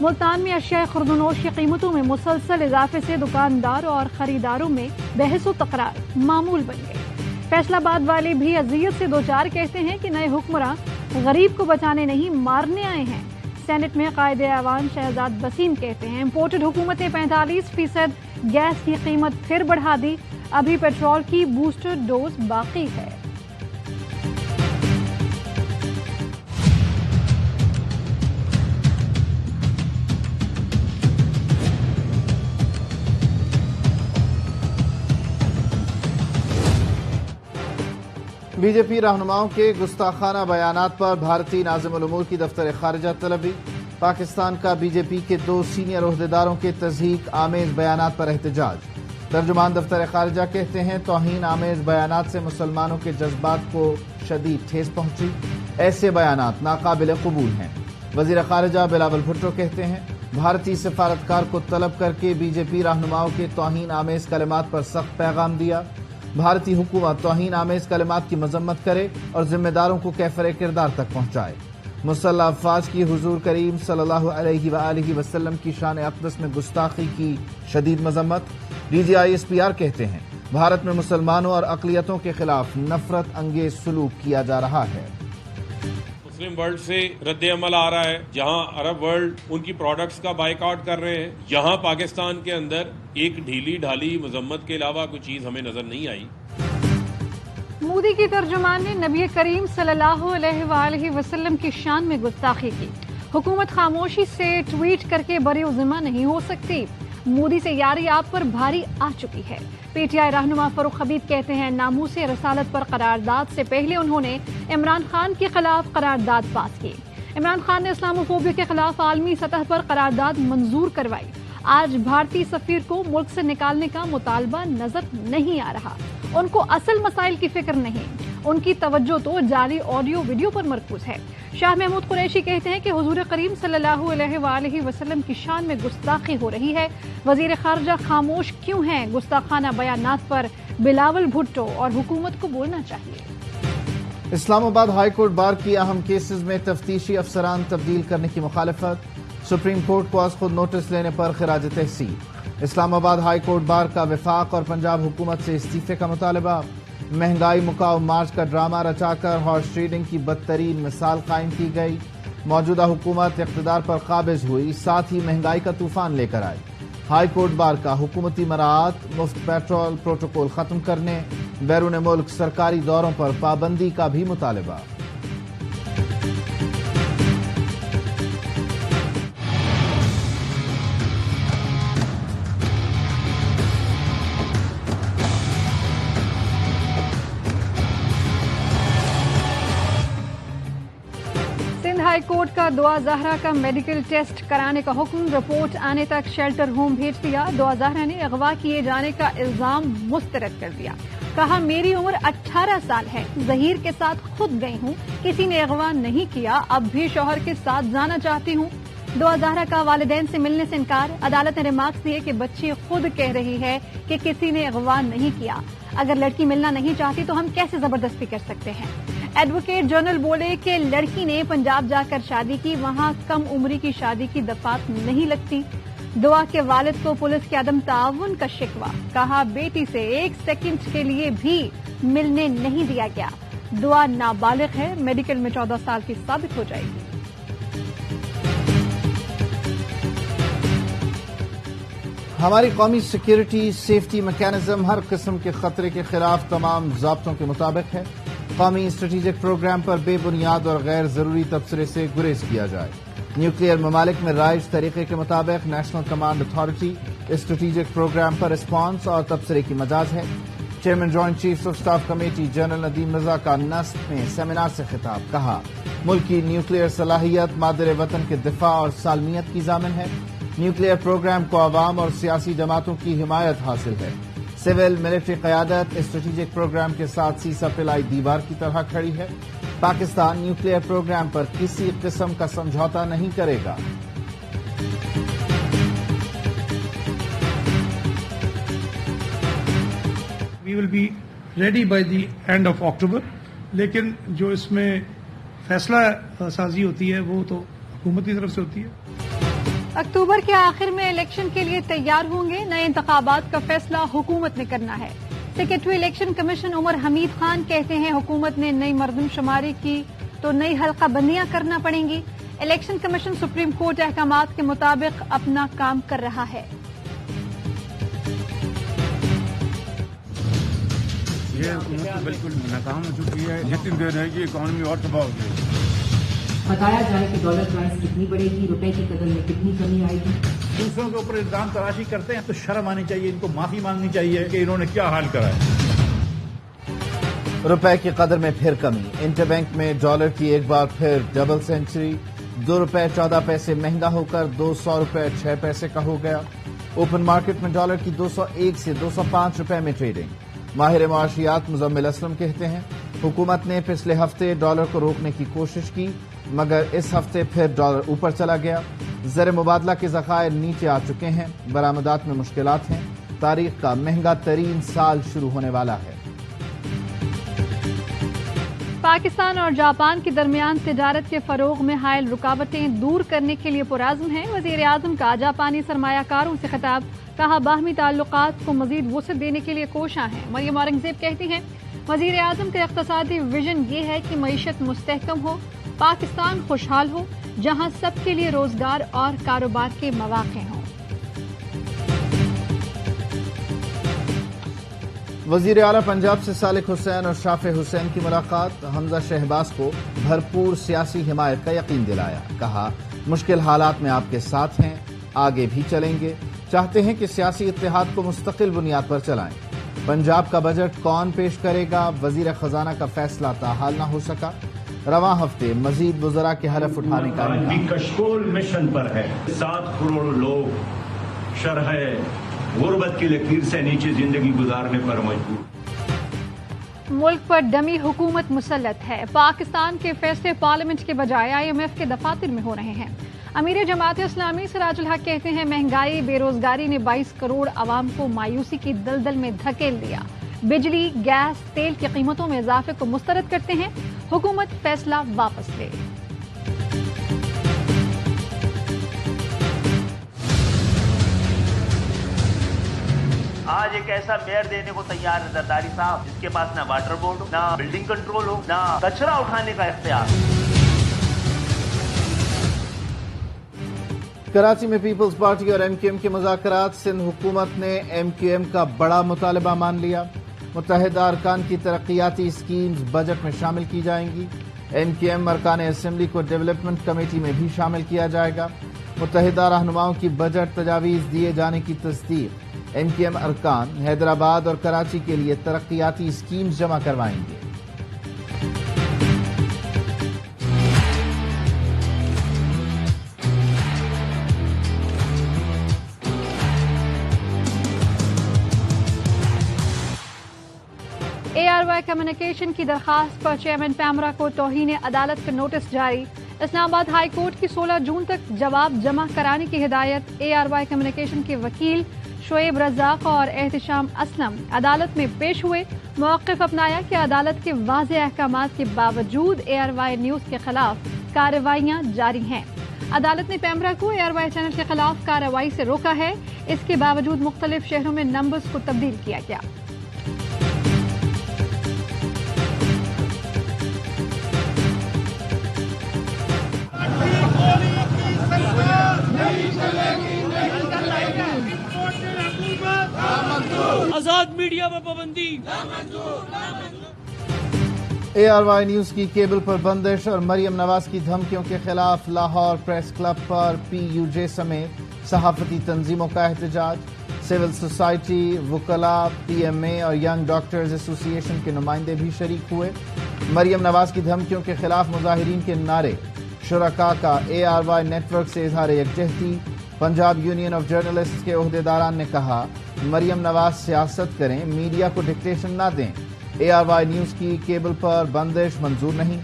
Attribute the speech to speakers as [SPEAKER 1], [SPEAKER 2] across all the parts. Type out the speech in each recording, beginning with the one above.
[SPEAKER 1] ملتان میں اشیاء خوردونوش کی قیمتوں میں مسلسل اضافے سے دکانداروں اور خریداروں میں بحث و تکرار معمول بن گئے۔ فیصل آباد والے بھی اذیت سے دوچار، کہتے ہیں کہ نئے حکمراں غریب کو بچانے نہیں مارنے آئے ہیں۔ سینٹ میں قائد ایوان شہزاد وسیم کہتے ہیں امپورٹڈ حکومت نے 45% گیس کی قیمت پھر بڑھا دی، ابھی پیٹرول کی بوسٹر ڈوز باقی ہے۔
[SPEAKER 2] بی جے پی رہنماؤں کے گستاخانہ بیانات پر بھارتی ناظم الامور کی دفتر خارجہ طلبی۔ پاکستان کا بی جے پی کے 2 سینئر عہدیداروں کے تضحیک آمیز بیانات پر احتجاج۔ ترجمان دفتر خارجہ کہتے ہیں توہین آمیز بیانات سے مسلمانوں کے جذبات کو شدید ٹھیس پہنچی، ایسے بیانات ناقابل قبول ہیں۔ وزیر خارجہ بلاول بھٹو کہتے ہیں بھارتی سفارتکار کو طلب کر کے بی جے پی رہنماؤں کے توہین آمیز کلمات پر سخت پیغام دیا۔ بھارتی حکومت توہین آمیز کلمات کی مذمت کرے اور ذمہ داروں کو کیفر کردار تک پہنچائے۔ مسلح افواج کی حضور کریم صلی اللہ علیہ وآلہ وسلم کی شان اقدس میں گستاخی کی شدید مذمت۔ D G I S P R کہتے ہیں بھارت میں مسلمانوں اور اقلیتوں کے خلاف نفرت انگیز سلوک کیا جا رہا ہے۔
[SPEAKER 3] مسلم ورلڈ سے رد عمل آ رہا ہے، جہاں عرب ورلڈ ان کی پروڈکٹس کا بائیکاٹ کر رہے ہیں، یہاں پاکستان کے اندر ایک ڈھیلی ڈھالی مذمت کے علاوہ کوئی چیز ہمیں نظر نہیں آئی۔
[SPEAKER 1] مودی کی ترجمان نے نبی کریم صلی اللہ علیہ وآلہ وسلم کی شان میں گستاخی کی۔ حکومت خاموشی سے ٹویٹ کر کے بری عظمہ نہیں ہو سکتی، مودی سے یاری آپ پر بھاری آ چکی ہے۔ پی ٹی آئی رہنما فاروق حبیب کہتے ہیں ناموس رسالت پر قرارداد سے پہلے انہوں نے عمران خان کے خلاف قرارداد پاس کی۔ عمران خان نے اسلاموفوبیا کے خلاف عالمی سطح پر قرارداد منظور کروائی۔ آج بھارتی سفیر کو ملک سے نکالنے کا مطالبہ نظر نہیں آ رہا۔ ان کو اصل مسائل کی فکر نہیں، ان کی توجہ تو جعلی آڈیو ویڈیو پر مرکوز ہے۔ شاہ محمود قریشی کہتے ہیں کہ حضور کریم صلی اللہ علیہ وآلہ وسلم کی شان میں گستاخی ہو رہی ہے، وزیر خارجہ خاموش کیوں ہیں؟ گستاخانہ بیانات پر بلاول بھٹو اور حکومت کو بولنا چاہیے۔
[SPEAKER 2] اسلام آباد ہائی کورٹ بار کی اہم کیسز میں تفتیشی افسران تبدیل کرنے کی مخالفت، سپریم کورٹ کو از خود نوٹس لینے پر خراج تحسین۔ اسلام آباد ہائی کورٹ بار کا وفاق اور پنجاب حکومت سے استعفے کا مطالبہ۔ مہنگائی مکاؤ مارچ کا ڈرامہ رچا کر ہارس ٹریڈنگ کی بدترین مثال قائم کی گئی۔ موجودہ حکومت اقتدار پر قابض ہوئی، ساتھ ہی مہنگائی کا طوفان لے کر آئی۔ ہائی کورٹ بار کا حکومتی مراعات، مفت پیٹرول پروٹوکول ختم کرنے، بیرون ملک سرکاری دوروں پر پابندی کا بھی مطالبہ۔
[SPEAKER 1] ہائی کورٹ کا دعا زہرا کا میڈیکل ٹیسٹ کرانے کا حکم، رپورٹ آنے تک شیلٹر ہوم بھیج دیا۔ دعا زہرا نے اغوا کیے جانے کا الزام مسترد کر دیا، کہا میری عمر 18 سال ہے، ظہیر کے ساتھ خود گئی ہوں، کسی نے اغوا نہیں کیا، اب بھی شوہر کے ساتھ جانا چاہتی ہوں۔ دعا زہرا کا والدین سے ملنے سے انکار، عدالت نے ریمارکس دیے کہ بچی خود کہہ رہی ہے کہ کسی نے اغوا نہیں کیا، اگر لڑکی ملنا نہیں چاہتی تو ہم کیسے زبردستی کر سکتے ہیں۔ ایڈوکیٹ جنرل بولے کہ لڑکی نے پنجاب جا کر شادی کی، وہاں کم عمری کی شادی کی دفعات نہیں لگتی۔ دعا کے والد کو پولیس کے عدم تعاون کا شکوہ، کہا بیٹی سے 1 سیکنڈ کے لیے بھی ملنے نہیں دیا گیا۔ دعا نابالغ ہے، میڈیکل میں 14 سال کی ثابت ہو جائے گی۔
[SPEAKER 2] ہماری قومی سیکیورٹی سیفٹی میکانزم ہر قسم کے خطرے کے خلاف تمام ضابطوں کے مطابق ہے۔ قومی اسٹریٹجک پروگرام پر بے بنیاد اور غیر ضروری تبصرے سے گریز کیا جائے۔ نیوکلیئر ممالک میں رائج طریقے کے مطابق national command authority strategic programme پر رسپانس اور تبصرے کی مجاز ہے۔ Chairman joint chiefs of staff committee general Nadeem Raza کا نصب میں سیمینار سے خطاب، کہا ملک کی نیوکلیئر صلاحیت مادر وطن کے دفاع اور سالمیت کی ضامن ہے۔ نیوکلیئر پروگرام کو عوام اور سیاسی جماعتوں کی حمایت حاصل ہے۔ سول ملٹری قیادت اسٹریٹجک پروگرام کے ساتھ سیسا پلائی دیوار کی طرح کھڑی ہے۔ پاکستان نیوکلیئر پروگرام پر کسی قسم کا سمجھوتا نہیں کرے گا۔
[SPEAKER 4] We will be ready by the end of October، لیکن جو اس میں فیصلہ سازی ہوتی ہے وہ تو حکومت کی طرف سے ہوتی ہے۔
[SPEAKER 1] اکتوبر کے آخر میں الیکشن کے لیے تیار ہوں گے. نئے انتخابات کا فیصلہ حکومت نے کرنا ہے. سیکرٹری الیکشن کمیشن عمر حمید خان کہتے ہیں حکومت نے نئی مردم شماری کی تو نئی حلقہ بندیاں کرنا پڑیں گی. الیکشن کمیشن سپریم کورٹ احکامات کے مطابق اپنا کام کر رہا ہے.
[SPEAKER 5] یہ حکومت بالکل ناکام ہو چکی ہے. جتنی دیر رہے گی اکانومی اور تباہ ہو جائے گی.
[SPEAKER 6] بتایا جائے کہ ڈالر پرائس کتنی بڑھے گی, روپے کی قدر میں کتنی کمی آئے گی.
[SPEAKER 7] دوسروں کے اوپر الزام تراشی کرتے ہیں تو شرم آنی چاہیے, ان کو معافی مانگنی چاہیے کہ انہوں نے کیا حال کرا ہے.
[SPEAKER 2] روپے کی قدر میں پھر کمی. انٹر بینک میں ڈالر کی ایک بار پھر ڈبل سینچری. 2 روپے 14 پیسے مہنگا ہو کر 200 روپے 6 پیسے کا ہو گیا. اوپن مارکیٹ میں ڈالر کی 201 سے 205 روپے میں ٹریڈنگ. ماہر معاشیات مزمل اسلم کہتے ہیں حکومت نے پچھلے ہفتے ڈالر کو روکنے کی کوشش کی مگر اس ہفتے پھر ڈالر اوپر چلا گیا. زر مبادلہ کے ذخائر نیچے آ چکے ہیں. برآمدات میں مشکلات ہیں. تاریخ کا مہنگا ترین سال شروع ہونے والا ہے.
[SPEAKER 1] پاکستان اور جاپان کے درمیان تجارت کے فروغ میں حائل رکاوٹیں دور کرنے کے لیے پرعزم ہیں. وزیر اعظم کا جاپانی سرمایہ کاروں سے خطاب. کہا باہمی تعلقات کو مزید وسعت دینے کے لیے کوشاں ہیں. مریم اورنگزیب کہتی ہیں وزیر اعظم کا اقتصادی ویژن یہ ہے کہ معیشت مستحکم ہو, پاکستان خوشحال ہو, جہاں سب کے لیے روزگار اور کاروبار کے مواقع ہوں.
[SPEAKER 2] وزیر اعلیٰ پنجاب سے صالح حسین اور شافع حسین کی ملاقات. حمزہ شہباز کو بھرپور سیاسی حمایت کا یقین دلایا. کہا مشکل حالات میں آپ کے ساتھ ہیں, آگے بھی چلیں گے. چاہتے ہیں کہ سیاسی اتحاد کو مستقل بنیاد پر چلائیں. پنجاب کا بجٹ کون پیش کرے گا, وزیر خزانہ کا فیصلہ تاحال نہ ہو سکا. رواں ہفتے مزید وزراء کے حلف اٹھانے کا
[SPEAKER 8] کشکول مشن پر ہے. 7 کروڑ لوگ شرح غربت کی لکیر سے نیچے زندگی گزارنے پر مجبور.
[SPEAKER 1] ملک پر ڈمی حکومت مسلط ہے. پاکستان کے فیصلے پارلیمنٹ کے بجائے IMF کے دفاتر میں ہو رہے ہیں. امیر جماعت اسلامی سراج الحق کہتے ہیں مہنگائی بے روزگاری نے 22 کروڑ عوام کو مایوسی کی دلدل میں دھکیل دیا. بجلی, گیس, تیل کی قیمتوں میں اضافے کو مسترد کرتے ہیں. حکومت فیصلہ واپس لے.
[SPEAKER 9] آج ایک ایسا میئر دینے کو تیار ہے زرداری صاحب جس کے پاس نہ واٹر بورڈ ہو, نہ بلڈنگ کنٹرول ہو, نہ کچرا اٹھانے کا اختیار.
[SPEAKER 2] کراچی میں پیپلز پارٹی اور MQM کے مذاکرات. سندھ حکومت نے MQM کا بڑا مطالبہ مان لیا. متحدہ ارکان کی ترقیاتی اسکیمز بجٹ میں شامل کی جائیں گی. MQM ارکان اسمبلی کو ڈیولپمنٹ کمیٹی میں بھی شامل کیا جائے گا. متحدہ رہنماؤں کی بجٹ تجاویز دیے جانے کی تصدیق. MQM ارکان حیدرآباد اور کراچی کے لیے ترقیاتی اسکیمز جمع کروائیں گے.
[SPEAKER 1] ARY کمیونیکیشن کی درخواست پر چیئرمین پیمرا کو توہین عدالت کا نوٹس جاری. اسلام آباد ہائی کورٹ کی 16 جون تک جواب جمع کرانے کی ہدایت. ARY کمیونیکیشن کے وکیل شعیب رزاق اور احتشام اسلم عدالت میں پیش ہوئے. موقف اپنایا کہ عدالت کے واضح احکامات کے باوجود ARY نیوز کے خلاف کارروائیاں جاری ہیں. عدالت نے پیمرا کو ARY چینل کے خلاف کارروائی سے روکا ہے. اس کے باوجود مختلف شہروں میں نمبرز کو تبدیل کیا گیا.
[SPEAKER 10] آزاد میڈیا پر پابندی.
[SPEAKER 2] ARY نیوز کی کیبل پر بندش اور مریم نواز کی دھمکیوں کے خلاف لاہور پریس کلب پر PUJ سمیت صحافتی تنظیموں کا احتجاج. سول سوسائٹی, وکلاء, PMA اور ینگ ڈاکٹرز ایسوسی ایشن کے نمائندے بھی شریک ہوئے. مریم نواز کی دھمکیوں کے خلاف مظاہرین کے نعرے. شرکاء کا ARY نیٹ ورک سے اظہار یکجہتی. پنجاب یونین آف جرنلسٹ کے عہدیداران نے کہا مریم نواز سیاست کریں, میڈیا کو ڈکٹیشن نہ دیں. ARY نیوز کی کیبل پر بندش منظور نہیں.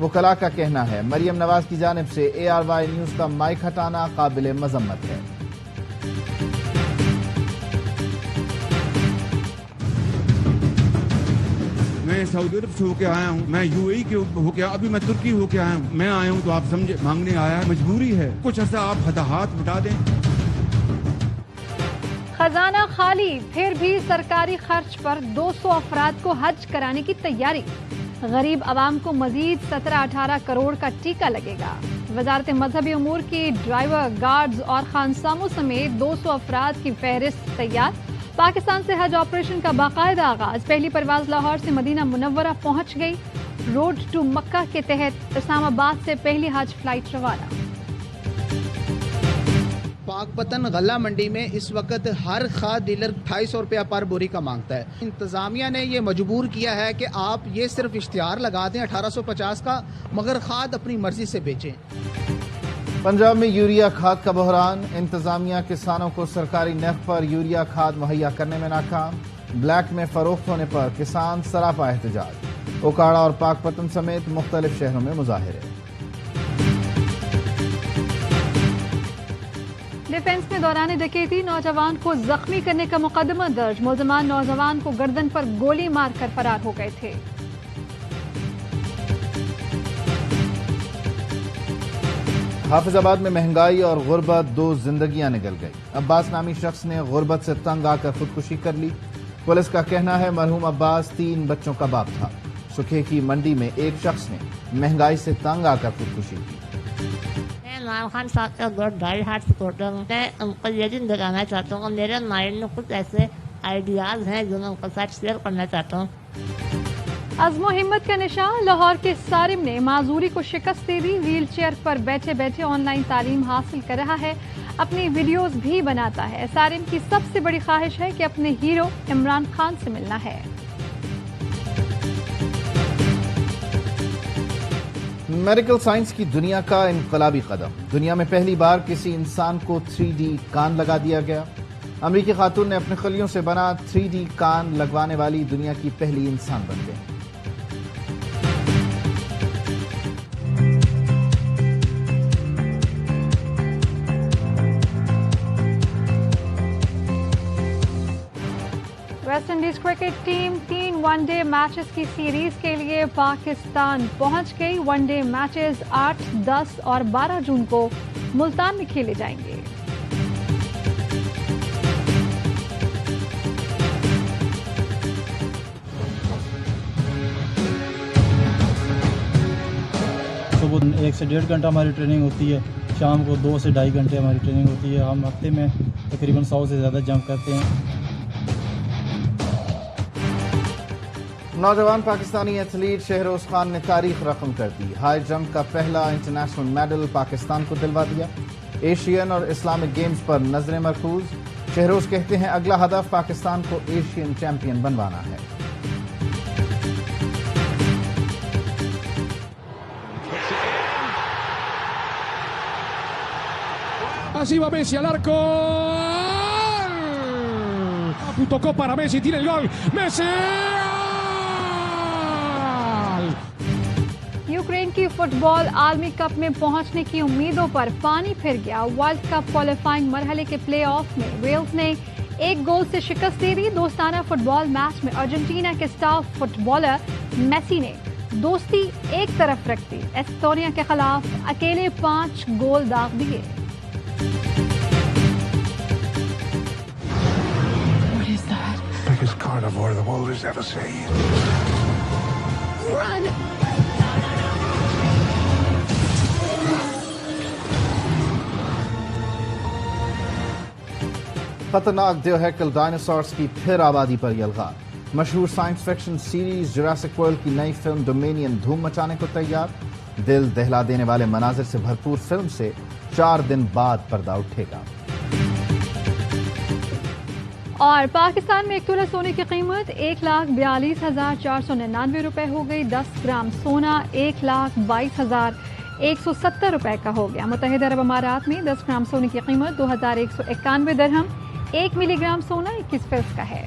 [SPEAKER 2] وکلاء کا کہنا ہے مریم نواز کی جانب سے ARY نیوز کا مائک ہٹانا قابل مذمت ہے.
[SPEAKER 5] میں میں سعودی عرب سے ہو کے آیا ہوں, میں UAE کے ہو کے, ابھی میں ترکی ہو کے آیا ہوں. میں آیا ہوں تو آپ سمجھے مانگنے آیا ہے, مجبوری ہے. کچھ عرصہ آپ ہاتھ بٹا دیں.
[SPEAKER 1] خزانہ خالی, پھر بھی سرکاری خرچ پر 200 افراد کو حج کرانے کی تیاری. غریب عوام کو مزید 17-18 کروڑ کا ٹیکہ لگے گا. وزارت مذہبی امور کی ڈرائیور, گارڈز اور خانساموں سمیت 200 افراد کی فہرست تیار. پاکستان سے حج آپریشن کا باقاعدہ آغاز. پہلی پرواز لاہور سے مدینہ منورہ پہنچ گئی. روڈ ٹو مکہ کے تحت اسلام آباد سے پہلی حج فلائٹ روانہ.
[SPEAKER 11] پاک پتن غلہ منڈی میں اس وقت ہر کھاد ڈیلر 250 روپیہ پر بوری کا مانگتا ہے. انتظامیہ نے یہ مجبور کیا ہے کہ آپ یہ صرف اشتہار لگا دیں 1850 کا, مگر کھاد اپنی مرضی سے بیچیں.
[SPEAKER 2] پنجاب میں یوریا کھاد کا بحران. انتظامیہ کسانوں کو سرکاری نرخ پر یوریا کھاد مہیا کرنے میں ناکام. بلیک میں فروخت ہونے پر کسان سراپا احتجاج. اوکاڑا اور پاک پتن سمیت مختلف شہروں میں مظاہرے.
[SPEAKER 1] ڈیفنس میں دوران ڈکیتی نوجوان کو زخمی کرنے کا مقدمہ درج. ملزمان نوجوان کو گردن پر گولی مار کر فرار ہو گئے تھے.
[SPEAKER 2] حافظ آباد میں مہنگائی اور غربت, 2 زندگیاں نگل گئی. عباس نامی شخص نے غربت سے تنگ آ کر خودکشی کر لی. پولیس کا کہنا ہے مرحوم عباس 3 بچوں کا باپ تھا. سکھے کی منڈی میں ایک شخص نے مہنگائی سے تنگ آ کر خودکشی کی.
[SPEAKER 12] عمران خان صاحب کا 2.5 سپورٹر ہوں. میں ان کو یہ دن دکھانا چاہتا ہوں. میرے مائنڈ میں کچھ ایسے آئیڈیاز ہیں جو میں ان کے ساتھ شیئر کرنا چاہتا ہوں.
[SPEAKER 1] عزم و ہمت کا نشان. لاہور کے سارم نے معذوری کو شکست دے دی. ویل چیئر پر بیٹھے بیٹھے آن لائن تعلیم حاصل کر رہا ہے. اپنی ویڈیوز بھی بناتا ہے. سارم کی سب سے بڑی خواہش ہے کہ اپنے ہیرو عمران خان سے ملنا ہے.
[SPEAKER 2] میڈیکل سائنس کی دنیا کا انقلابی قدم. دنیا میں پہلی بار کسی انسان کو 3D کان لگا دیا گیا. امریکی خاتون نے اپنے خلیوں سے بنا 3D کان لگوانے والی دنیا کی پہلی انسان بن گئی.
[SPEAKER 1] West Indies cricket team 3 one day matches کی سیریز کے لیے پاکستان پہنچ گئی. ون ڈے میچز 8, 10 اور 12 جون کو ملتان میں کھیلے جائیں گے.
[SPEAKER 13] صبح 1 سے 1.5 گھنٹہ ہماری ٹریننگ ہوتی ہے. شام کو 2 سے 2.5 گھنٹے ہماری ٹریننگ ہوتی ہے. ہم ہفتے میں تقریباً 100 سے زیادہ جمپ کرتے ہیں.
[SPEAKER 2] نوجوان پاکستانی ایتھلیٹ شہروز خان نے تاریخ رقم کر دی. ہائی جمپ کا پہلا انٹرنیشنل میڈل پاکستان کو دلوا دیا. ایشین اور اسلامک گیمز پر نظریں مرکوز. شہروز کہتے ہیں اگلا ہدف پاکستان کو ایشین چیمپئن بنوانا ہے.
[SPEAKER 14] Así va Messi al arco. Tocó para Messi, tiene el gol. Messi.
[SPEAKER 1] Ukraine کی فٹ بال عالمی کپ میں پہنچنے کی امیدوں پر پانی پھر گیا. ورلڈ کپ کوالیفائنگ مرحلے کے پلے آف میں ویلز نے 1 گول سے شکست دے دی. دوستانہ فٹ بال میچ میں ارجنٹینا کے اسٹار فٹ بالر میسی نے دوستی ایک طرف رکھ دی. ایسٹونیا کے خلاف اکیلے 5 گول داغ دیے.
[SPEAKER 15] Biggest carnivore the world has ever seen.
[SPEAKER 1] Run!
[SPEAKER 2] خطرناک دیوہیکل ڈائناسورز کی پھر آبادی پر یلغار. مشہور science fiction series Jurassic world کی نئی فلم ڈومینین دھوم مچانے کو تیار. دل دہلا دینے والے مناظر سے بھرپور فلم سے 4 دن بعد پردہ اٹھے گا.
[SPEAKER 1] اور پاکستان میں 1 تولہ سونے کی قیمت 1,42,499 روپے ہو گئی. 10 گرام سونا 1,22,170 روپے کا ہو گیا. متحدہ عرب امارات میں 10 گرام سونے کی قیمت 2,191 درہم. 1 ملی گرام سونا 21 فلس کا ہے.